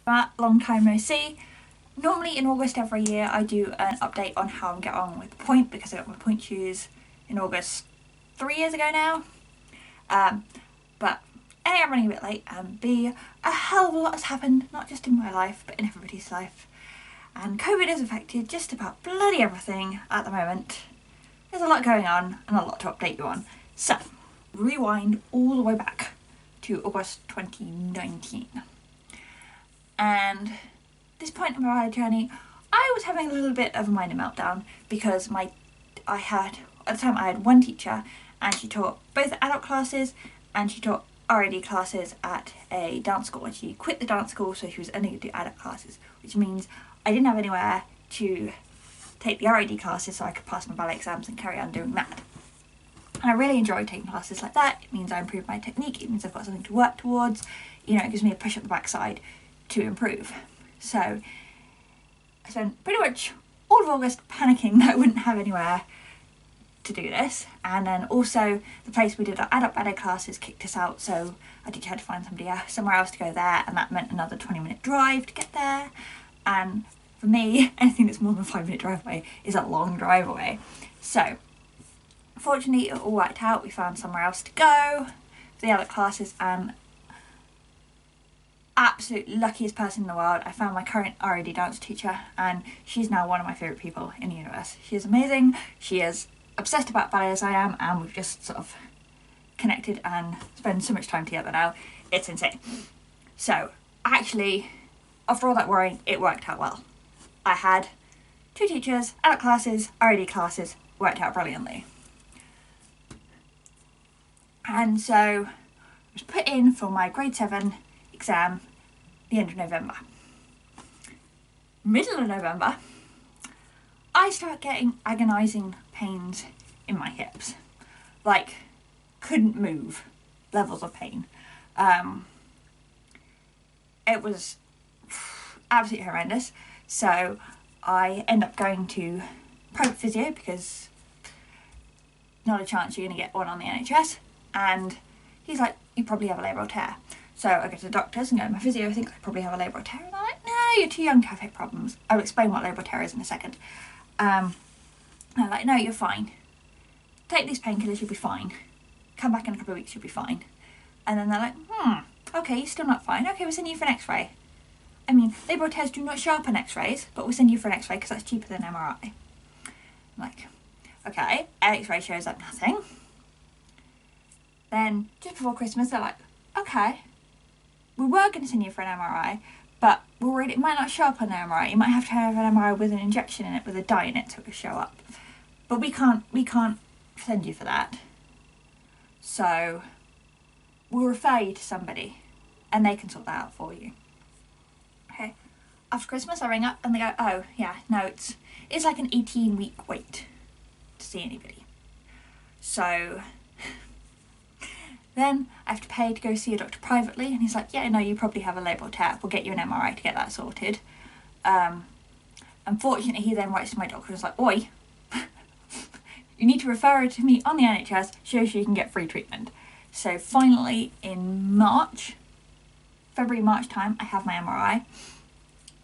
Matt, long time no see. Normally in August every year I do an update on how I'm getting on with Pointe, because I got my Pointe shoes in August 3 years ago now. But A, I'm running a bit late, and B, a hell of a lot has happened, not just in my life but in everybody's life. And COVID has affected just about bloody everything at the moment. There's a lot going on and a lot to update you on. So, rewind all the way back to August 2019. And at this point in my ballet journey, I was having a little bit of a minor meltdown because at the time I had one teacher, and she taught both adult classes and she taught RAD classes at a dance school, and she quit the dance school, so she was only going to do adult classes, which means I didn't have anywhere to take the RAD classes so I could pass my ballet exams and carry on doing that. And I really enjoyed taking classes like that. It means I improved my technique, it means I've got something to work towards, it gives me a push up the backside to improve. So I spent pretty much all of August panicking that I wouldn't have anywhere to do this, and then also the place we did our adult ballet classes kicked us out, so I had to find somewhere else to go there, and that meant another 20-minute drive to get there. And for me, anything that's more than a 5-minute drive away is a long drive away. So fortunately it all worked out. We found somewhere else to go for the adult classes, and absolute luckiest person in the world, I found my current RAD dance teacher, and she's now one of my favourite people in the universe. She is amazing, she is obsessed about ballet as I am, and we've just sort of connected and spend so much time together now. It's insane. So actually, after all that worrying, it worked out well. I had 2 teachers, adult classes, RAD classes, worked out brilliantly. And so I was put in for my grade 7 exam the end of November. Middle of November, I start getting agonising pains in my hips. Like, couldn't move levels of pain. It was absolutely horrendous. So I end up going to private physio, because not a chance you're going to get one on the NHS. And he's like, you probably have a labral tear. So I go to the doctors and go, my physio thinks I probably have a labral tear. And they're like, no, you're too young to have hip problems. I'll explain what labral tear is in a second. They're like, no, you're fine. Take these painkillers, you'll be fine. Come back in a couple of weeks, you'll be fine. And then they're like, okay, you're still not fine. Okay, we'll send you for an x-ray. I mean, labral tears do not show up on x-rays, but we'll send you for an x-ray because that's cheaper than MRI. I'm like, okay, x-ray shows up nothing. Then, just before Christmas, they're like, okay, we were going to send you for an MRI, but we're worried it might not show up on the MRI. You might have to have an MRI with an injection in it, with a dye in it, so it will show up. But we can't send you for that. So we'll refer you to somebody, and they can sort that out for you. Okay. After Christmas, I ring up and they go, oh yeah, no, it's like an 18-week wait to see anybody. So then I have to pay to go see a doctor privately, and he's like, yeah, no, you probably have a labral tear. We'll get you an MRI to get that sorted. Unfortunately, he then writes to my doctor and is like, oi, you need to refer her to me on the NHS so she can get free treatment. So finally, in February, March time, I have my MRI.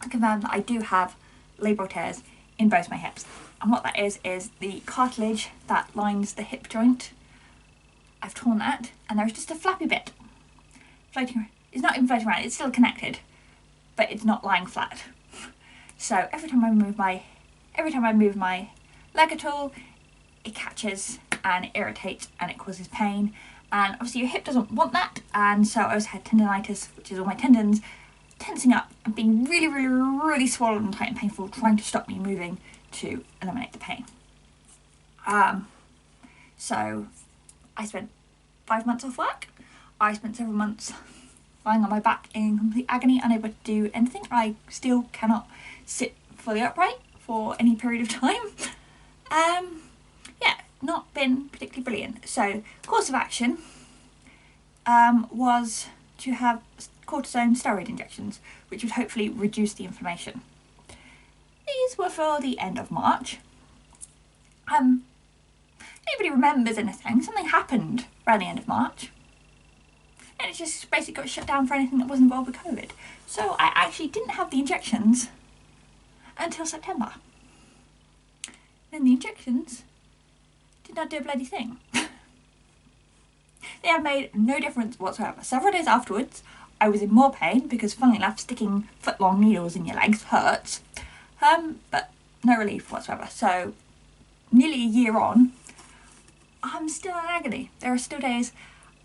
I confirm that I do have labral tears in both my hips. And what that is the cartilage that lines the hip joint. I've torn that, and there's just a flappy bit floating around. It's not even floating around, it's still connected, but it's not lying flat. So every time I move my leg at all, it catches and it irritates and it causes pain. And obviously your hip doesn't want that, and so I also had tendonitis, which is all my tendons tensing up and being really, really, really swollen and tight and painful, trying to stop me moving to eliminate the pain. So I spent 5 months off work. I spent several months lying on my back in complete agony, unable to do anything. I still cannot sit fully upright for any period of time. Yeah, not been particularly brilliant. So course of action was to have cortisone steroid injections, which would hopefully reduce the inflammation. These were for the end of March. Anybody remembers anything? Something happened around the end of March. and it just basically got shut down for anything that wasn't involved with COVID. So I actually didn't have the injections until September. Then the injections did not do a bloody thing. They have made no difference whatsoever. Several days afterwards, I was in more pain because, funnily enough, sticking foot-long needles in your legs hurts. But no relief whatsoever. So, nearly a year on, I'm still in agony. There are still days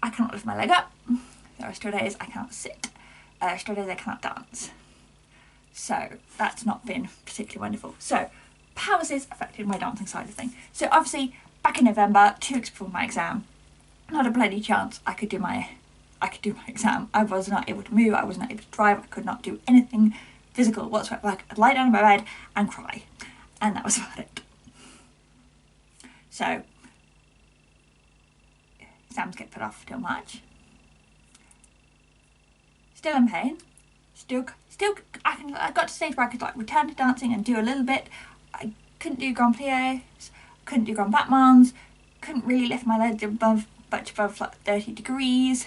I cannot lift my leg up. There are still days I cannot sit. There are still days I cannot dance. So, that's not been particularly wonderful. So, how has this affected my dancing side of things? So, obviously, back in November, 2 weeks before my exam, not a bloody chance I could do my exam. I was not able to move, I was not able to drive, I could not do anything physical whatsoever. Like, I'd lie down in my bed and cry. And that was about it. So, exams get put off till March. Still in pain. I got to a stage where I could like return to dancing and do a little bit. I couldn't do Grand Pliés, couldn't do Grand Battements, couldn't really lift my legs much above like 30 degrees.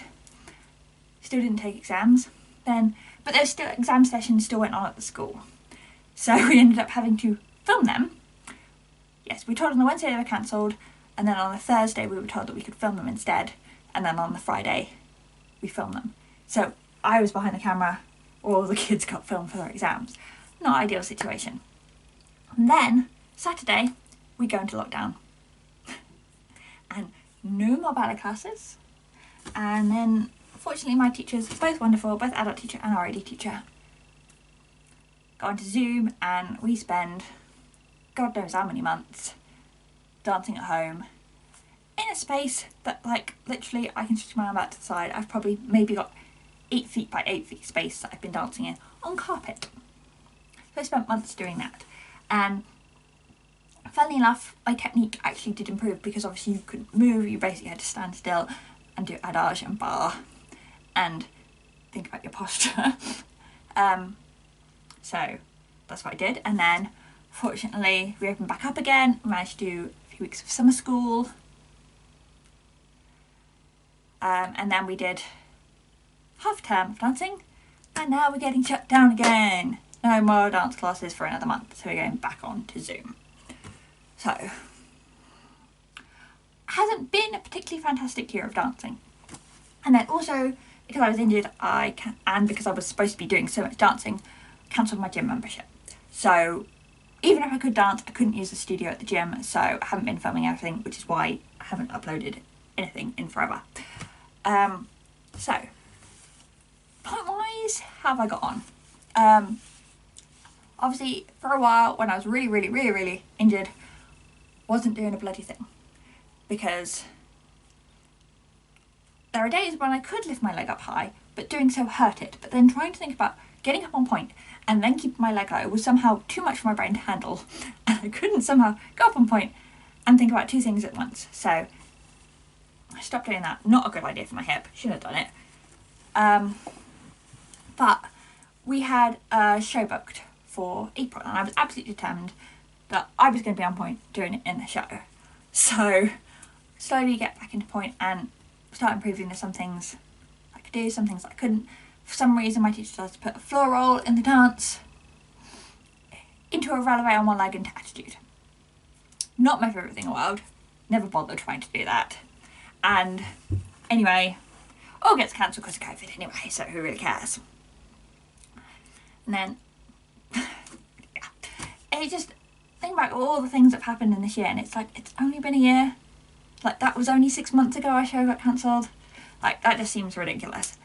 Still didn't take exams then, but there's still exam sessions still went on at the school. So we ended up having to film them. Yes, we were told on the Wednesday they were cancelled, and then on the Thursday we were told that we could film them instead, and then on the Friday we filmed them. So I was behind the camera, all the kids got filmed for their exams. Not ideal situation. And then Saturday we go into lockdown. And no more ballet classes. And then fortunately my teachers, both wonderful, both adult teacher and RAD teacher, got onto Zoom, and we spend God knows how many months dancing at home in a space that, like, literally I can stretch my arm out to the side. I've probably maybe got 8 feet by 8 feet space that I've been dancing in on carpet. So I spent months doing that. And funnily enough, my technique actually did improve because obviously you couldn't move, you basically had to stand still and do adage and bar and think about your posture. So that's what I did. And then fortunately we opened back up again, managed to do a few weeks of summer school. And then we did half term of dancing, and now we're getting shut down again. No more dance classes for another month, so we're going back on to Zoom. So, hasn't been a particularly fantastic year of dancing. And then also, because I was injured, and because I was supposed to be doing so much dancing, cancelled my gym membership. So, even if I could dance, I couldn't use the studio at the gym, so I haven't been filming everything, which is why I haven't uploaded anything in forever. So, point-wise, how have I got on? Obviously, for a while, when I was really injured, wasn't doing a bloody thing. Because there are days when I could lift my leg up high, but doing so hurt it. But then trying to think about getting up on point and then keeping my leg low was somehow too much for my brain to handle. And I couldn't somehow go up on point and think about 2 things at once. So I stopped doing that. Not a good idea for my hip. Shouldn't have done it. But we had a show booked for April, and I was absolutely determined that I was going to be on point doing it in the show. So slowly get back into point and start improving. There's some things I could do, some things I couldn't. For some reason my teacher decided to put a floor roll in the dance into a releve on one leg into attitude. Not my favourite thing in the world. Never bothered trying to do that. And anyway, all gets cancelled because of COVID anyway, so who really cares? And then, yeah, it just, think about all the things that have happened in this year, and it's like, it's only been a year. Like, that was only 6 months ago our show got cancelled. Like, that just seems ridiculous.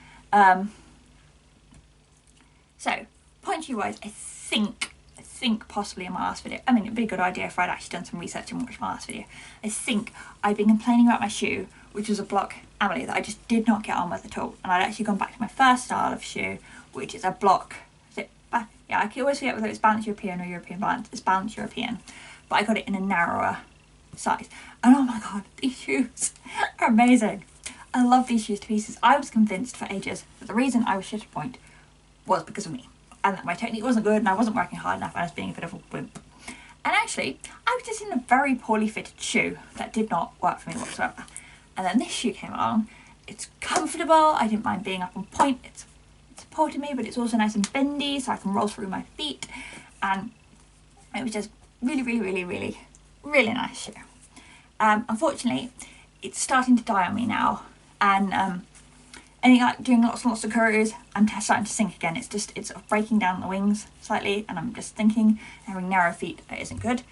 So, Pointe-wise, I think possibly in my last video, I mean, it'd be a good idea if I'd actually done some research and watched my last video. I think I've been complaining about my shoe, which was a block Amelie that I just did not get on with at all. And I'd actually gone back to my first style of shoe, which is a block. Yeah, I can always forget whether it's Balance European or European Balance. It's Balance European. But I got it in a narrower size. And oh my god, these shoes are amazing. I love these shoes to pieces. I was convinced for ages that the reason I was shit at point was because of me. And that my technique wasn't good and I wasn't working hard enough and I was being a bit of a wimp. And actually, I was just in a very poorly fitted shoe that did not work for me whatsoever. And then this shoe came along it's comfortable. I didn't mind being up on point. It supported me, but it's also nice and bendy, so I can roll through my feet. And it was just really, really, really, really, really nice shoe. Unfortunately, it's starting to die on me now, and like doing lots and lots of curls, I'm starting to sink again. It's sort of breaking down the wings slightly, and I'm just thinking having narrow feet isn't good.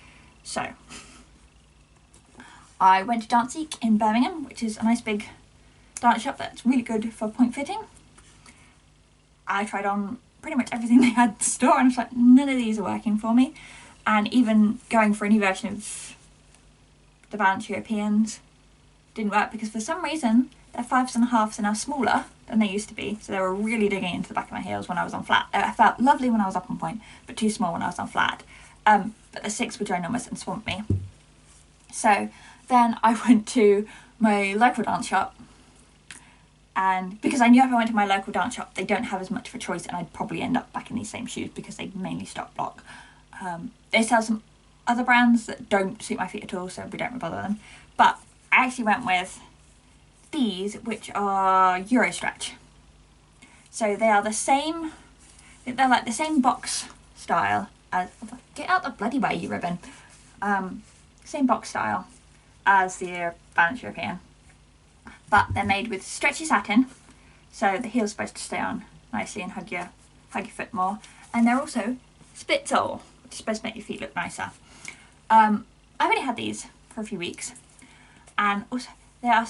So I went to Danceek in Birmingham, which is a nice big dance shop that's really good for point fitting. I tried on pretty much everything they had in the store, and I was like, none of these are working for me. And even going for a new version of the Balance Europeans didn't work, because for some reason their 5.5s are now smaller than they used to be, so they were really digging into the back of my heels when I was on flat. I felt lovely when I was up on point, but too small when I was on flat. But the 6 were ginormous and swamped me. So then I went to my local dance shop, and because I knew if I went to my local dance shop they don't have as much of a choice, and I'd probably end up back in these same shoes because they mainly stock block. They sell some other brands that don't suit my feet at all, so we don't bother them. But I actually went with these, which are Euro Stretch. So they are the same, they're like the same box style as, get out the bloody way, you ribbon. Same box style as the Balance European, but they're made with stretchy satin, so the heel's supposed to stay on nicely and hug your foot more. And they're also split sole, which is supposed to make your feet look nicer. I've only had these for a few weeks, and also they are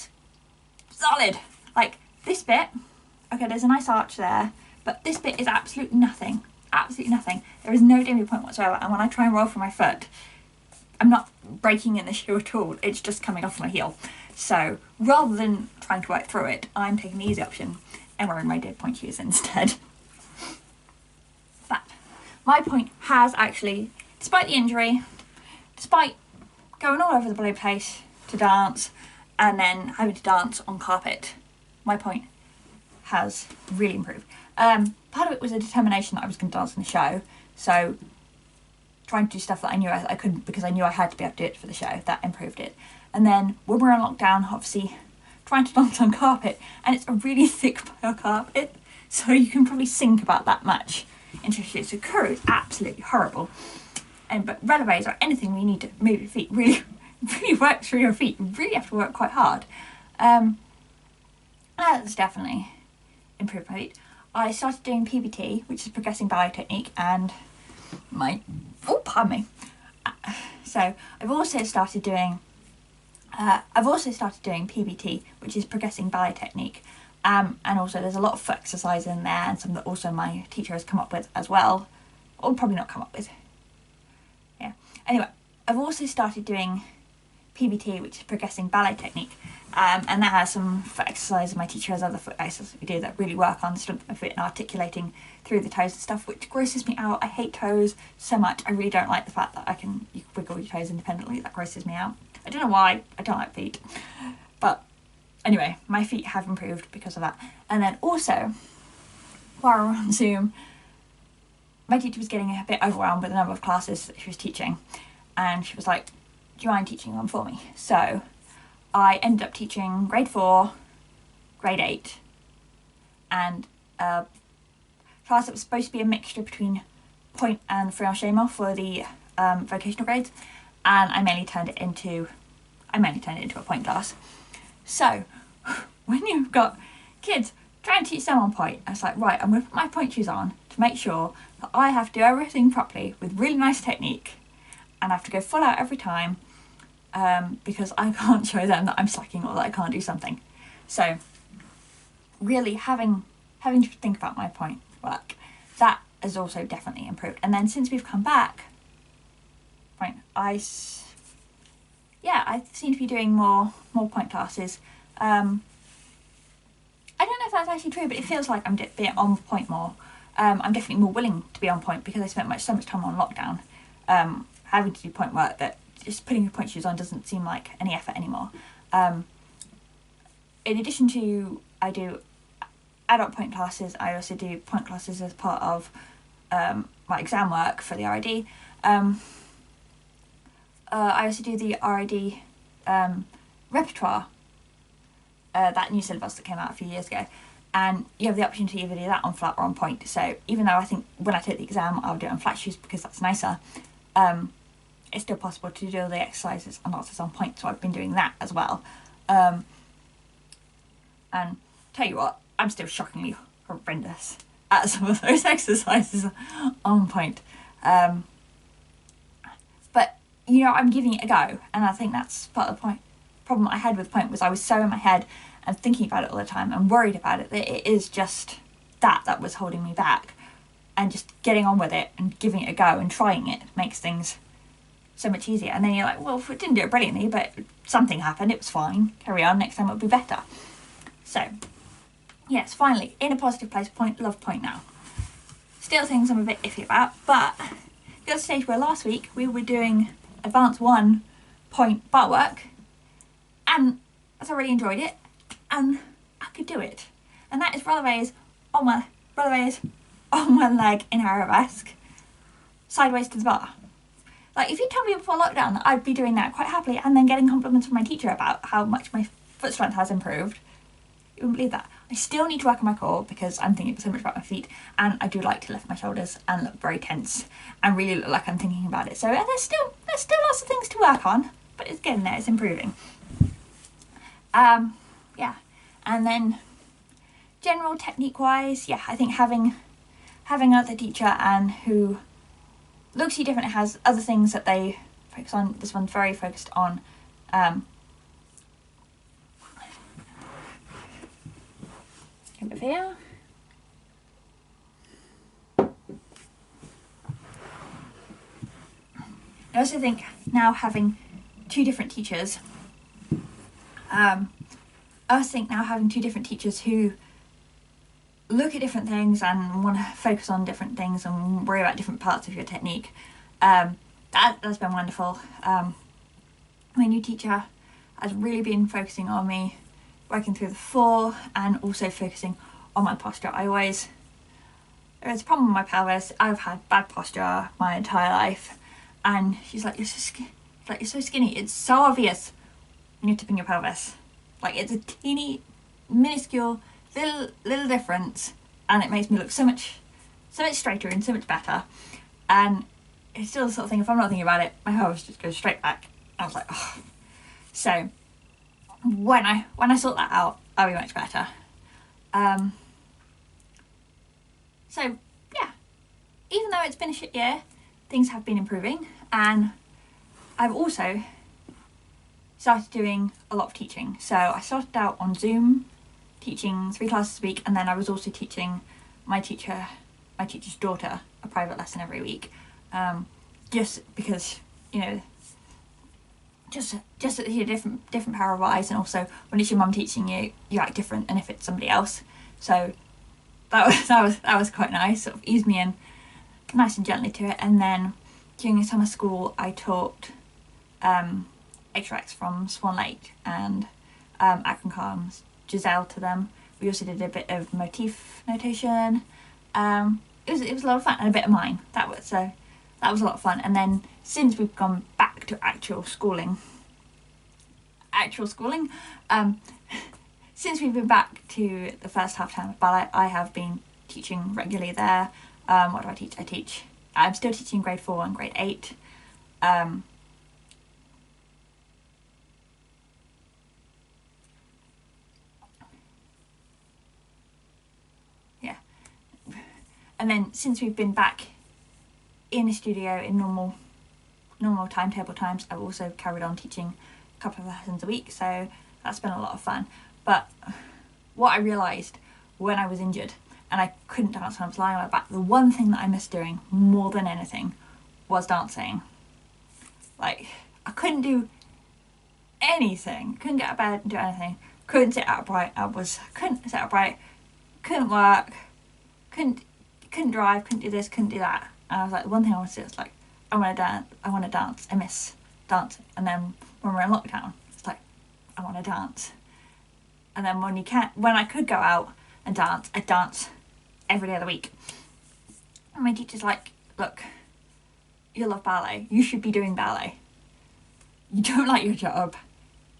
solid. Like this bit, okay, there's a nice arch there, but this bit is absolutely nothing. Absolutely nothing. There is no damage point whatsoever, and when I try and roll from my foot, I'm not breaking in the shoe at all. It's just coming off my heel. So rather than trying to work through it, I'm taking the easy option and wearing my dead point shoes instead. But my point has actually, despite the injury, despite going all over the bloody place to dance and then having to dance on carpet, my point has really improved. Part of it was a determination that I was going to dance in the show, so trying to do stuff that I knew I couldn't because I knew I had to be able to do it for the show, that improved it. And then when we were on lockdown, obviously trying to dance on carpet, and it's a really thick pile carpet, so you can probably sink about that much into your shoes. So curl is absolutely horrible. But releves or anything where you need to move your feet really work through your feet. You really have to work quite hard. That's definitely improved my feet. I started doing PBT, which is progressing ballet technique, and pardon me. So I've also started doing PBT, which is progressing ballet technique, and also there's a lot of foot exercise in there, and some that also my teacher has come up with as well, or probably not come up with. Yeah. Anyway, I've also started doing PBT, which is progressing ballet technique, and that has some foot exercises. My teacher has other foot exercises we do that really work on the strength of my foot and articulating through the toes and stuff, which grosses me out. I hate toes so much. I really don't like the fact that you can wiggle your toes independently. That grosses me out. I don't know why. I don't like feet. But anyway, my feet have improved because of that. And then also, while we were on Zoom, my teacher was getting a bit overwhelmed with the number of classes that she was teaching, and she was like, do you mind teaching them for me? So I ended up teaching grade 4, grade 8, and a class that was supposed to be a mixture between Pointe and Frianchement for the vocational grades, and I mainly turned it into a Pointe class. So when you've got kids trying to teach them on Pointe, I was like, right, I'm going to put my Pointe shoes on to make sure that I have to do everything properly with really nice technique, and I have to go full out every time, because I can't show them that I'm slacking or that I can't do something. So really having to think about my Pointe work, that has also definitely improved. And then since we've come back, right, I seem to be doing more Pointe classes. I don't know if that's actually true, but it feels like I'm being on Pointe more. I'm definitely more willing to be on Pointe because I spent so much time on lockdown having to do Pointe work that just putting your Pointe shoes on doesn't seem like any effort anymore. In addition to, I do adult Pointe classes, I also do Pointe classes as part of my exam work for the RID. I also do the RID repertoire that new syllabus that came out a few years ago. And you have the option to either do that on flat or on point. So even though I think when I take the exam, I'll do it on flat shoes because that's nicer, it's still possible to do all the exercises and lots on point. So I've been doing that as well. And tell you what, I'm still shockingly horrendous at some of those exercises on point. But, you know, I'm giving it a go. And I think that's part of the problem I had with point was I was so in my head and thinking about it all the time and worried about it that it is just that was holding me back. And just getting on with it and giving it a go and trying it makes things so much easier. And then you're like, well, it didn't do it brilliantly, but something happened, it was fine, carry on, next time it'll be better. So yes, finally in a positive place. Point, love point now. Still things I'm a bit iffy about, but the other stage where last week we were doing advanced 1 point bar work, and I thoroughly enjoyed it, and I could do it. And that is rollerways on one leg in arabesque, sideways to the bar. Like, if you told me before lockdown that I'd be doing that quite happily and then getting compliments from my teacher about how much my foot strength has improved, you wouldn't believe that. I still need to work on my core because I'm thinking so much about my feet, and I do like to lift my shoulders and look very tense and really look like I'm thinking about it. So there's still lots of things to work on, but it's getting there, it's improving. Yeah, and then general technique wise, yeah, I think having another teacher and who looks at you different, has other things that they focus on. This one's very focused on over here. I also think now having 2 different teachers, who look at different things and want to focus on different things and worry about different parts of your technique, that's been wonderful. My new teacher has really been focusing on me working through the 4 and also focusing on my posture. There's a problem with my pelvis. I've had bad posture my entire life, and she's like, you're so skinny. It's so obvious when you're tipping your pelvis. Like, it's a teeny, minuscule, little difference, and it makes me look so much straighter and so much better. And it's still the sort of thing, if I'm not thinking about it, my pelvis just goes straight back. I was like, oh. So when I sort that out, I'll be much better. So yeah, even though it's been a shit year, things have been improving, and I've also started doing a lot of teaching. So I started out on Zoom teaching 3 classes a week, and then I was also teaching my teacher's daughter a private lesson every week, just because, you know, just that you hear different pair of eyes, and also when it's your mum teaching you, you act different than if it's somebody else. So that was quite nice, sort of eased me in nice and gently to it. And then during the summer school, I taught extracts from Swan Lake and Akron Giselle to them. We also did a bit of motif notation. It was a lot of fun, and a bit of mine. That was a lot of fun. And then since we've gone back to actual schooling, since we've been back to the first half term of ballet, I have been teaching regularly there. What do I teach? I'm still teaching grade 4 and grade 8. Yeah. And then since we've been back in the studio in normal timetable times, I've also carried on teaching a couple of lessons a week, so that's been a lot of fun. But what I realised when I was injured and I couldn't dance when I was lying on my back, the one thing that I missed doing more than anything was dancing. Like, I couldn't do anything, couldn't get out of bed and do anything, couldn't sit upright, couldn't work, couldn't drive, couldn't do this, couldn't do that. And I was like, the one thing I want to do is like, I want to dance, I miss dancing. And then when we're in lockdown, it's like, I want to dance. And then when I could go out and dance, I'd dance every day of the week. And my teacher's like, look, you love ballet, you should be doing ballet. You don't like your job,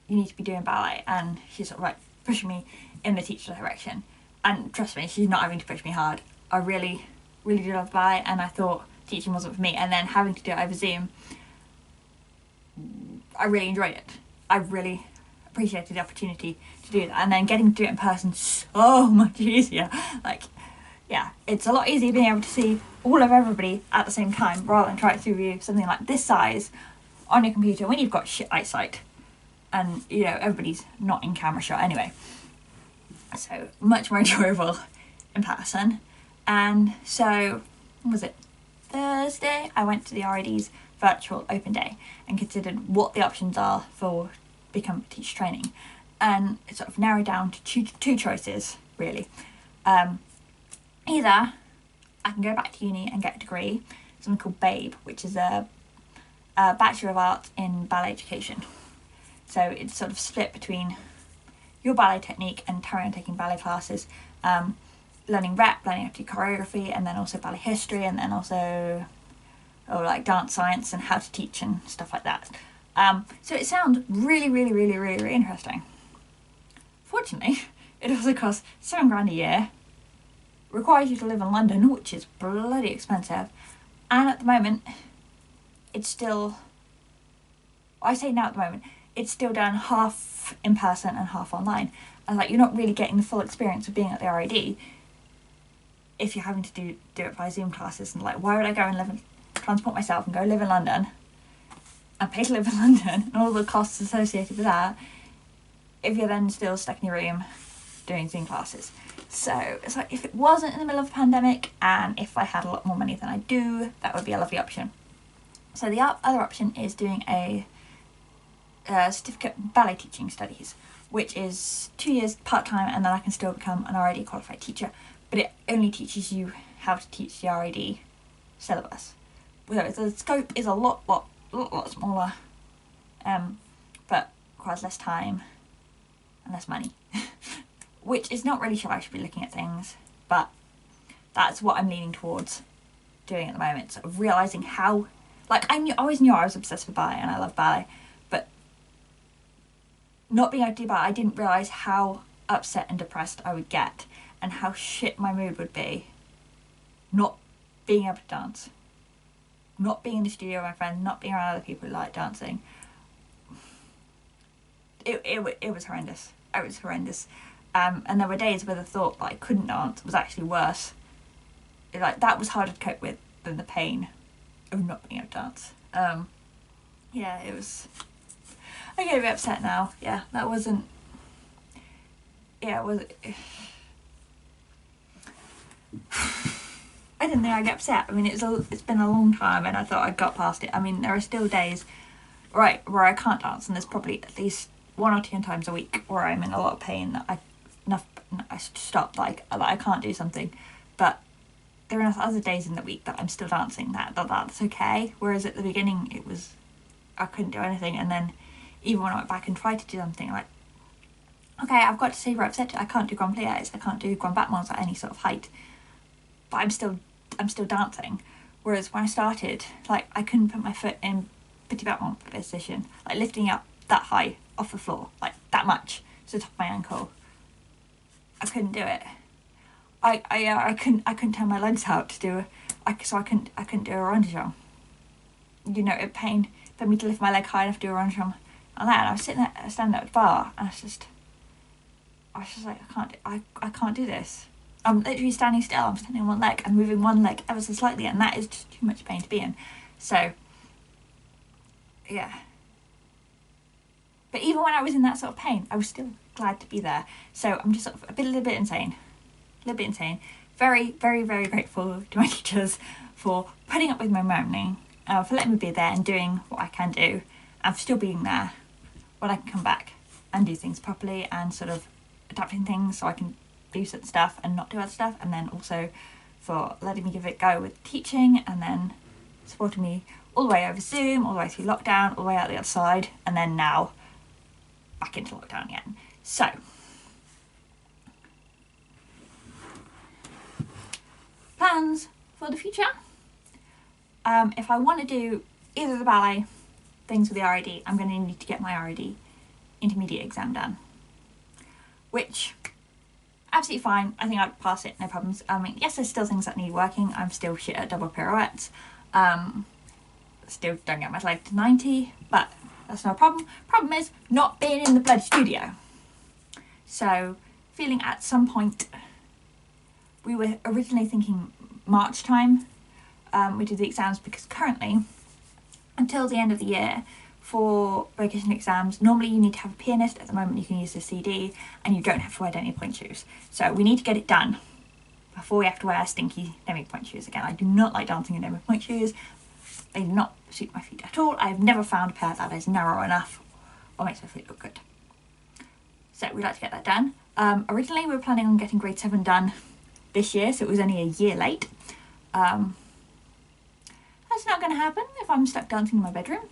you need to be doing ballet. And she's sort of like, pushing me in the teacher direction. And trust me, she's not having to push me hard. I really, really do love ballet, and I thought teaching wasn't for me. And then having to do it over Zoom, I really enjoyed it. I really appreciated the opportunity to do that. And then getting to do it in person, so much easier. Like, yeah, it's a lot easier being able to see all of everybody at the same time rather than trying to view something like this size on your computer when you've got shit eyesight and, you know, everybody's not in camera shot anyway. So much more enjoyable in person. And so, what was it? Thursday, I went to the RID's virtual open day and considered what the options are for become teacher training, and it sort of narrowed down to two choices really. Either I can go back to uni and get a degree, something called BABE, which is a Bachelor of Arts in Ballet Education. So it's sort of split between your ballet technique and carrying on taking ballet classes, learning rep, learning how to do choreography, and then also ballet history, and then also like dance science and how to teach and stuff like that. So it sounds really, really, really, really, really interesting. Fortunately, it also costs £7,000 a year, requires you to live in London, which is bloody expensive, and at the moment, it's still, I say now at the moment, it's still done half in person and half online. And like, you're not really getting the full experience of being at the RID if you're having to do it by Zoom classes. And like, why would I go and transport myself and go live in London and pay to live in London and all the costs associated with that if you're then still stuck in your room doing Zoom classes? So it's like, if it wasn't in the middle of a pandemic and if I had a lot more money than I do, that would be a lovely option. So the other option is doing a certificate in ballet teaching studies, which is 2 years part-time, and then I can still become an RID qualified teacher, but it only teaches you how to teach the RID syllabus. The scope is a lot smaller, but requires less time and less money, which is not really sure I should be looking at things, but that's what I'm leaning towards doing at the moment, sort of realising how, like, I always knew I was obsessed with ballet and I love ballet, but not being able to do ballet, I didn't realise how upset and depressed I would get and how shit my mood would be not being able to dance, not being in the studio with my friends, not being around other people who like dancing. It was horrendous. It was horrendous. And there were days where the thought that I couldn't dance was actually worse. Like, that was harder to cope with than the pain of not being able to dance. Yeah, it was... I get a bit upset now. Yeah, that wasn't... Yeah, it was... I didn't think I'd get upset. I mean, it's been a long time and I thought I'd got past it. I mean, there are still days where I can't dance, and there's probably at least 1 or 2 times a week where I'm in a lot of pain that I stop, like I can't do something. But there are other days in the week that I'm still dancing, that's okay. Whereas at the beginning it was, I couldn't do anything, and then even when I went back and tried to do something, like, okay, I've got to say where I've said I can't do grand pliés, I can't do grand battements at any sort of height, but I'm still dancing. Whereas when I started, like, I couldn't put my foot in petit battement position, like lifting up that high off the floor, like that much to the top of my ankle. I couldn't do it. I couldn't turn my legs out to do I couldn't do a rondejambe. You know, it pained for me to lift my leg high enough to do a rondejambe and that. And I was standing at the bar, and I was just like, I can't do this. I'm literally standing still. I'm standing on one leg and moving one leg ever so slightly, and that is just too much pain to be in. So, yeah. But even when I was in that sort of pain, I was still glad to be there. So I'm just sort of a little bit insane. Very, very, very grateful to my teachers for putting up with my moaning, for letting me be there and doing what I can do, and for still being there when I can come back and do things properly and sort of adapting things so I can do certain stuff and not do other stuff, and then also for letting me give it a go with teaching, and then supporting me all the way over Zoom, all the way through lockdown, all the way out the other side, and then now back into lockdown again. So, plans for the future. If I want to do either of the ballet things with the RID, I'm going to need to get my RID intermediate exam done. which absolutely fine. I think I'd pass it, no problems. I mean, yes, there's still things that need working. I'm still shit at double pirouettes. Still don't get my life to 90, but that's no problem. Problem is not being in the bloody studio. So feeling at some point, we were originally thinking March time we did the exams, because currently until the end of the year for vocational exams, normally you need to have a pianist. At the moment you can use the CD and you don't have to wear any pointe shoes. So we need to get it done before we have to wear stinky no-make pointe shoes again. I do not like dancing in no-make pointe shoes. They do not suit my feet at all. I've never found a pair that is narrow enough or makes my feet look good. So we'd like to get that done. Originally we were planning on getting grade 7 done this year, so it was only a year late. That's not going to happen if I'm stuck dancing in my bedroom.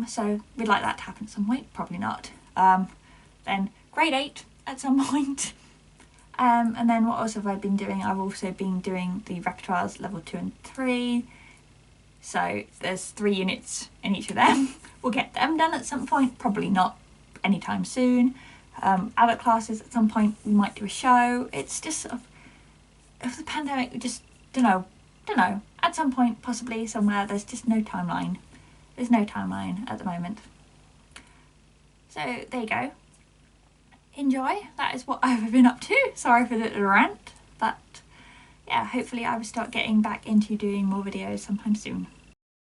So we'd like that to happen at some point, probably not. Then grade 8 at some point. And then what else have I been doing? I've also been doing the repertoires level 2 and 3. So there's 3 units in each of them. We'll get them done at some point, probably not anytime soon. Adult classes at some point, we might do a show. It's just sort of the pandemic, we just don't know. At some point, possibly somewhere, there's just no timeline. There's no timeline at the moment. So there you go. Enjoy. That is what I've been up to. Sorry for the little rant, but yeah, hopefully I will start getting back into doing more videos sometime soon.